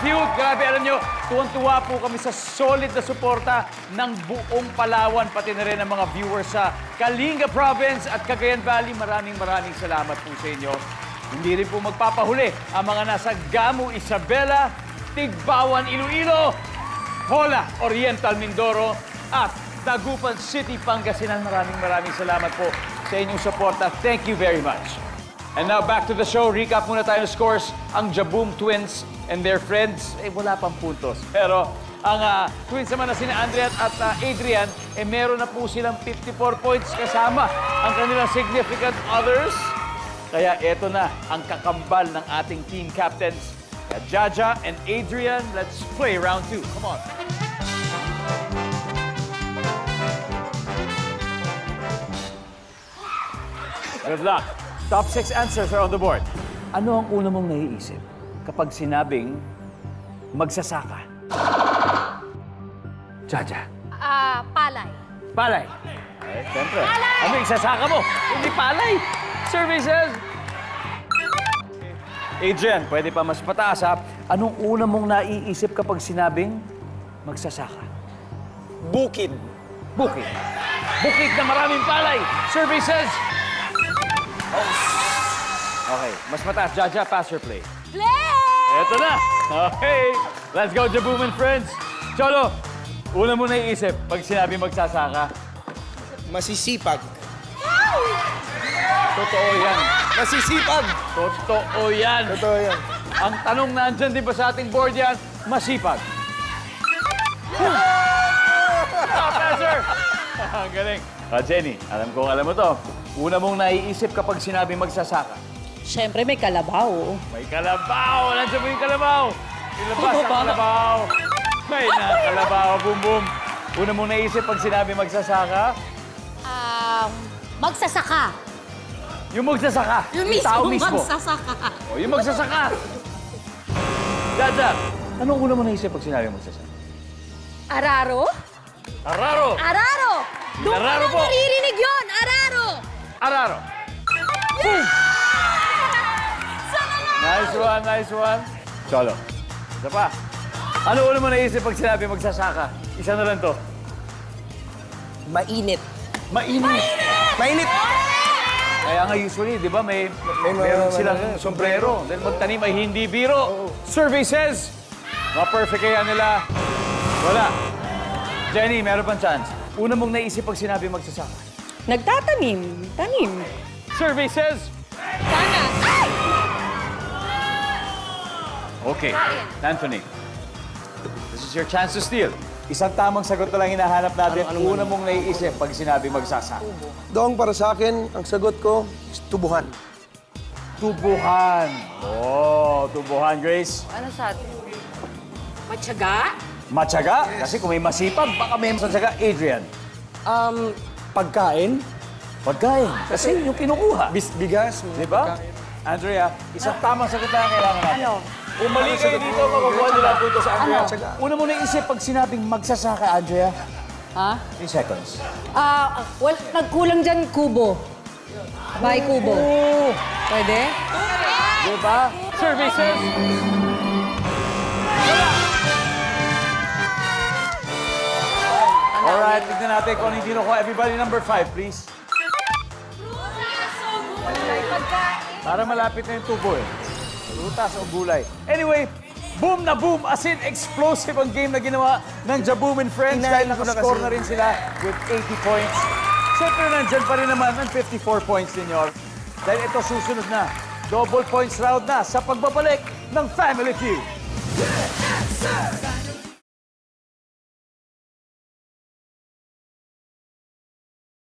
Feud. Grabe, alam nyo, tuwang-tuwa po kami sa solid na suporta ng buong Palawan, pati na rin ng mga viewers sa Kalinga Province at Cagayan Valley. Maraming salamat po sa inyo. Hindi rin po magpapahuli ang mga nasa Gamu, Isabela, Tigbawan, Iloilo, Hola, Oriental, Mindoro, at Dagupan City, Pangasinan. Maraming salamat po sa inyong suporta. Thank you very much. And now back to the show. Recap muna tayo ng scores. Ang Jaboom Twins and their friends, wala pang puntos. Pero ang twins naman na sina Andrea at Adrian, meron na po silang 54 points kasama ang kanilang significant others. Kaya eto na ang kakambal ng ating team captains. Jaja and Adrian, let's play round 2. Come on. Good luck. Top 6 answers are on the board. Ano ang una mong naiisip kapag sinabing magsasaka? Jaja. Palay. Palay. Siyempre. Ano isasaka mo? Hindi palay. Services. Adrian, pwede pa mas pataas ha. Anong una mong naiisip kapag sinabing magsasaka? Bukid. Bukid. Bukid na maraming palay. Services. Okay, mas mataas. Jaja, pass or play? Play! Eto na. Okay. Let's go, Jaboom and friends. Cholo, una mo naiisip pag sinabi magsasaka. Masisipag. Totoo yan. Masisipag. Totoo yan. Totoo yan. Ang tanong na andyan din ba sa ating board yan? Masipag. Passer! Ang galing. Jenny, alam mo to. Una mong naiisip kapag sinabi magsasaka. Siyempre, may kalabaw. May kalabaw! Nandiyan mo yung kalabaw! Ilabas ang kalabaw! May kalabaw, boom boom. Una mong naisip pag sinabi magsasaka? Magsasaka. Yung magsasaka. Yung tao mismo magsasaka. O, yung magsasaka. Jaja, anong una mo naisip pag sinabi magsasaka? Araro? Araro! Araro! Doon ko Araro na po. naririnig yun! Araro! Araro! Boom! Nice one. Cholo. Isa pa. Ano una mo naisip pag sinabi magsasaka? Isa na lang to. Mainit. Mainit. Mainit. Kaya nga usually, di ba, meron silang sombrero. Dahil magtanim ay hindi biro. Survey says, ma-perfect kaya nila. Wala. Jenny, meron pang chance. Una mong naisip pag sinabi magsasaka. Nagtatanim. Tanim. Survey says, Sana. Ay! okay. Anthony, this is your chance to steal. Isang tamang sagot na lang hinahanap natin. Una mong naiisip pag sinabi magsasaka. Dong, para sa akin, ang sagot ko is tubuhan. Tubuhan. Oh, tubuhan, Grace. Ano sa atin? Matyaga? Matyaga? Kasi kung may masipag, baka may matyaga. Adrian. Pagkain, Pagkain. Kasi yung kinukuha. bigas, Di ba? Andrea, isang tamang sagot lang ang kailangan natin. Ano? Kung mali kayo dito, makukuha nila ang punto sa Andrea. Ano? Una mo naisip pag sinabing magsasaka, Andrea. Ha? 3 seconds. Well, nagkulang dyan kubo. Bahay kubo. Oh, Pwede? di ba? Services. Alright, tignan natin kung ano yung kinukuha. Everybody, number 5, please. Para malapit na yung tubo eh. Lutas o gulay. Anyway, boom na boom! As in, explosive ang game na ginawa ng Jaboom and Friends dahil nakascore na rin sila with 80 points. Siyempre, nandyan pa rin naman ang 54 points ninyo. Dahil ito susunod na. Double points round na sa pagbabalik ng Family Feud.